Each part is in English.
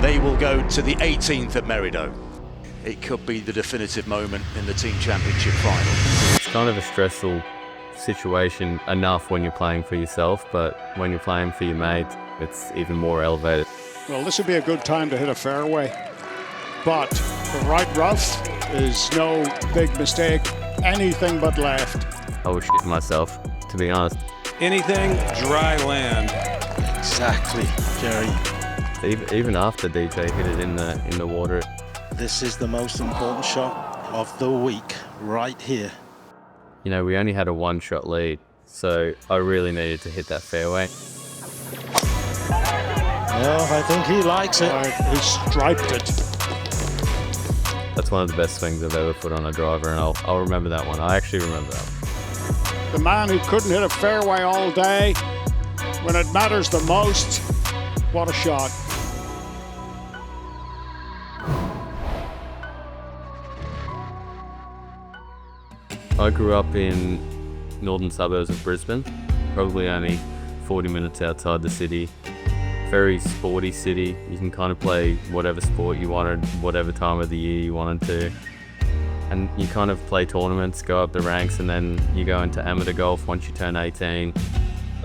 they will go to the 18th at Merido. It could be the definitive moment in the team championship final. It's kind of a stressful situation enough when you're playing for yourself, but when you're playing for your mate, it's even more elevated. Well, this would be a good time to hit a fairway, but the right rough is no big mistake, anything but left. I was shitting myself, to be honest. Anything dry land. Exactly, Jerry. Even after DJ hit it in the water. This is the most important shot of the week, right here. You know, we only had a one-shot lead, so I really needed to hit that fairway. Well, I think he likes it. He striped it. That's one of the best swings I've ever put on a driver, and I'll remember that one. I actually remember that one. The man who couldn't hit a fairway all day, when it matters the most, what a shot. I grew up in northern suburbs of Brisbane, probably only 40 minutes outside the city. Very sporty city. You can kind of play whatever sport you wanted, whatever time of the year you wanted to. And you kind of play tournaments, go up the ranks, and then you go into amateur golf once you turn 18.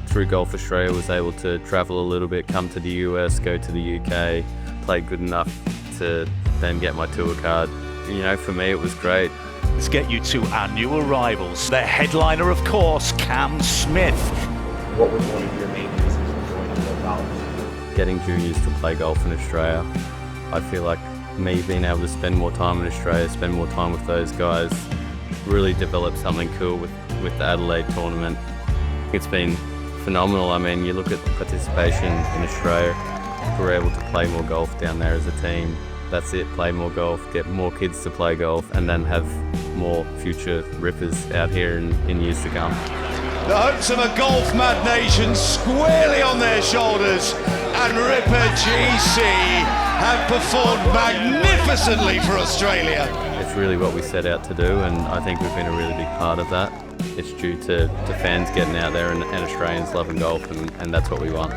Through Golf Australia, was able to travel a little bit, come to the US, go to the UK, play good enough to then get my tour card. You know, for me it was great. Let's get you to our new arrivals. Their headliner, of course, Cam Smith. What was one of your main reasons for joining the golf? Getting juniors to play golf in Australia. I feel like me being able to spend more time in Australia, spend more time with those guys, really developed something cool with the Adelaide tournament. It's been phenomenal. I mean, you look at the participation in Australia, we're able to play more golf down there as a team. That's it, play more golf, get more kids to play golf, and then have more future rippers out here in years to come. The hopes of a golf-mad nation squarely on their shoulders, and Ripper GC have performed magnificently for Australia. It's really what we set out to do, and I think we've been a really big part of that. It's due to fans getting out there and Australians loving golf, and that's what we want.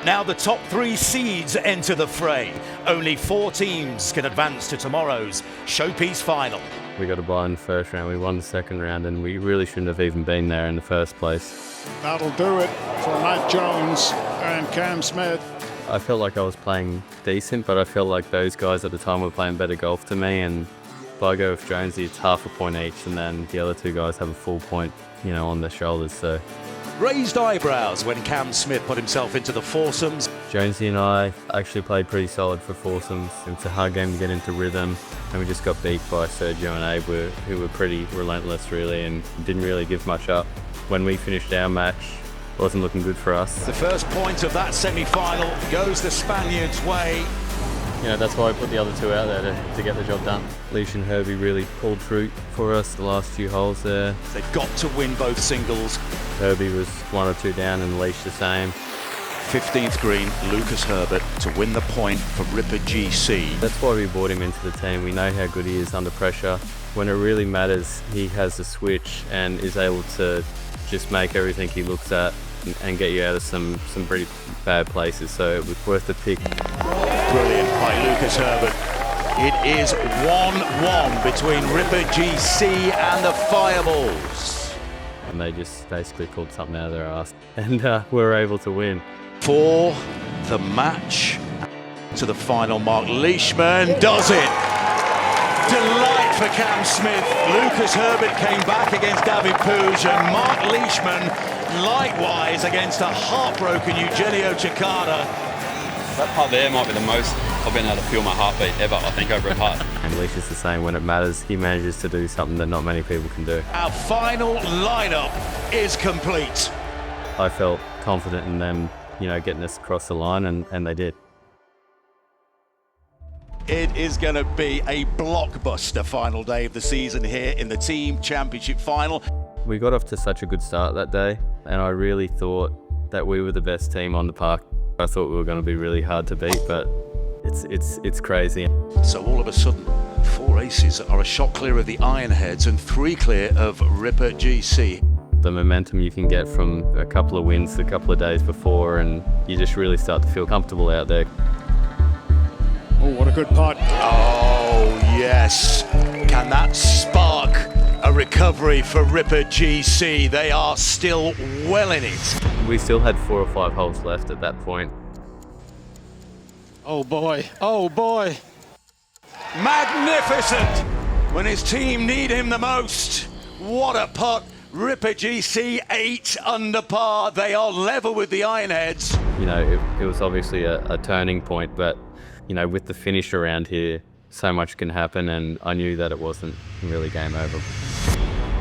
Now the top 3 seeds enter the fray. Only 4 teams can advance to tomorrow's showpiece final. We got a bye in the first round, we won the second round, and we really shouldn't have even been there in the first place. That'll do it for Matt Jones and Cam Smith. I felt like I was playing decent, but I felt like those guys at the time were playing better golf to me, and if I go with Jonesy, it's half a point each, and then the other 2 guys have a full point, you know, on their shoulders, so. Raised eyebrows when Cam Smith put himself into the foursomes. Jonesy and I actually played pretty solid for foursomes. It's a hard game to get into rhythm, and we just got beat by Sergio and Abe, who were pretty relentless really, and didn't really give much up. When we finished our match, it wasn't looking good for us. The first point of that semi-final goes the Spaniards' way. You know, that's why I put the other 2 out there to get the job done. Leash and Herbie really pulled through for us the last few holes there. They've got to win both singles. Herbie was 1 or 2 down and Leash the same. 15th green, Lucas Herbert to win the point for Ripper GC. That's why we brought him into the team. We know how good he is under pressure. When it really matters, he has the switch and is able to just make everything he looks at and get you out of some pretty bad places. So it was worth the pick. Brilliant by Lucas Herbert. It is 1-1 between Ripper GC and the Fireballs. And they just basically pulled something out of their ass, and we were able to win. For the match to the final, Mark Leishman does it. Delight for Cam Smith. Lucas Herbert came back against David Puig, and Mark Leishman likewise against a heartbroken Eugenio Cicada. That putt there might be the most I've been able to feel my heartbeat ever, I think, over a putt. And Leash is the same. When it matters, he manages to do something that not many people can do. Our final lineup is complete. I felt confident in them, you know, getting us across the line, and they did. It is going to be a blockbuster final day of the season here in the Team Championship final. We got off to such a good start that day, and I really thought that we were the best team on the park. I thought we were going to be really hard to beat, but it's crazy. So all of a sudden, 4 aces are a shot clear of the Ironheads and 3 clear of Ripper GC. the momentum you can get from a couple of wins a couple of days before, and you just really start to feel comfortable out there. Oh, what a good putt. Oh, yes. Can that spark a recovery for Ripper GC? They are still well in it. We still had 4 or 5 holes left at that point. Oh boy, oh boy. Magnificent when his team need him the most. What a putt. Ripper GC 8 under par. They are level with the Ironheads. You know, it was obviously a turning point, but you know, with the finish around here, so much can happen, and I knew that it wasn't really game over.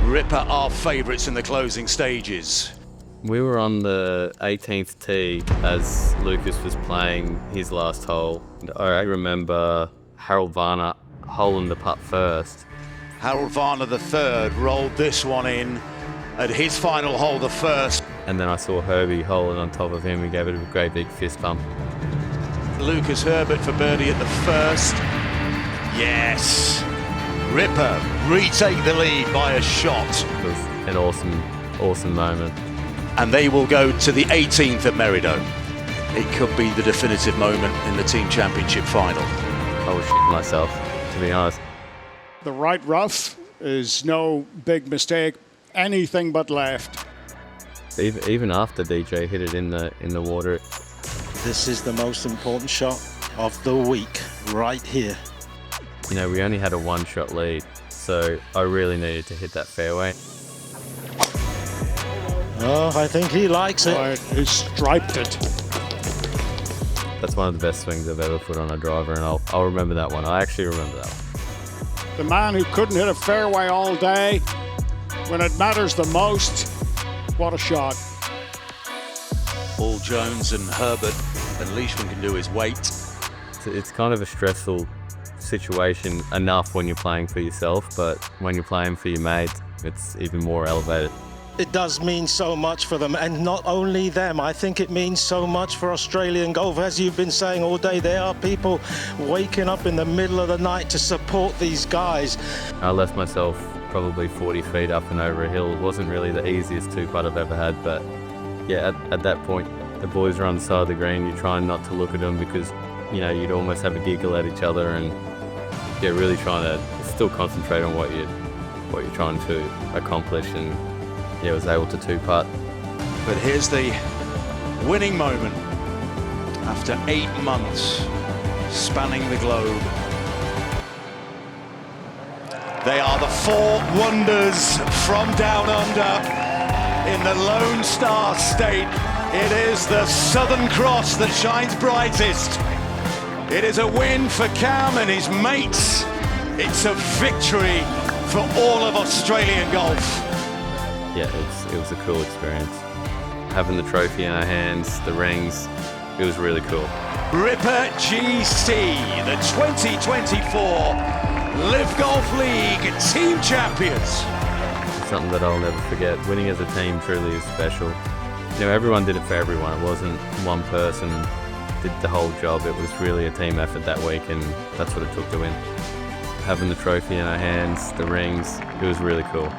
Ripper are favourites in the closing stages. We were on the 18th tee as Lucas was playing his last hole. And I remember Harold Varner holing the putt first. Harold Varner III rolled this one in at his final hole, the first. And then I saw Herbie holing on top of him. He gave it a great big fist bump. Lucas Herbert for birdie at the first. Yes. Ripper retake the lead by a shot. It was an awesome moment. And they will go to the 18th at Merida. It could be the definitive moment in the Team Championship final. I was shitting myself, to be honest. The right rough is no big mistake, anything but left. Even after DJ hit it in the water. This is the most important shot of the week right here. You know, we only had a 1-shot lead, so I really needed to hit that fairway. Oh, I think he likes it. Right, he striped it. That's one of the best swings I've ever put on a driver, and I'll remember that one. I actually remember that one. The man who couldn't hit a fairway all day, when it matters the most, what a shot. All Jones and Herbert and Leishman can do is wait. It's kind of a stressful situation enough when you're playing for yourself, but when you're playing for your mates, it's even more elevated. It does mean so much for them, and not only them. I think it means so much for Australian golf. As you've been saying all day, there are people waking up in the middle of the night to support these guys. I left myself probably 40 feet up and over a hill. It wasn't really the easiest 2-putt I've ever had, but yeah, at that point, the boys are on the side of the green. You're trying not to look at them because, you know, you'd almost have a giggle at each other, and yeah, really trying to still concentrate on what you're trying to accomplish, and yeah, was able to 2-putt. But here's the winning moment after 8 months spanning the globe. They are the 4 wonders from down under in the Lone Star State. It is the Southern Cross that shines brightest. It is a win for Cam and his mates. It's a victory for all of Australian golf. Yeah, it was a cool experience. Having the trophy in our hands, the rings, it was really cool. Ripper GC, the 2024 LIV Golf League Team Champions. Something that I'll never forget. Winning as a team truly is special. You know, everyone did it for everyone. It wasn't one person did the whole job. It was really a team effort that week, and that's what it took to win. Having the trophy in our hands, the rings, it was really cool.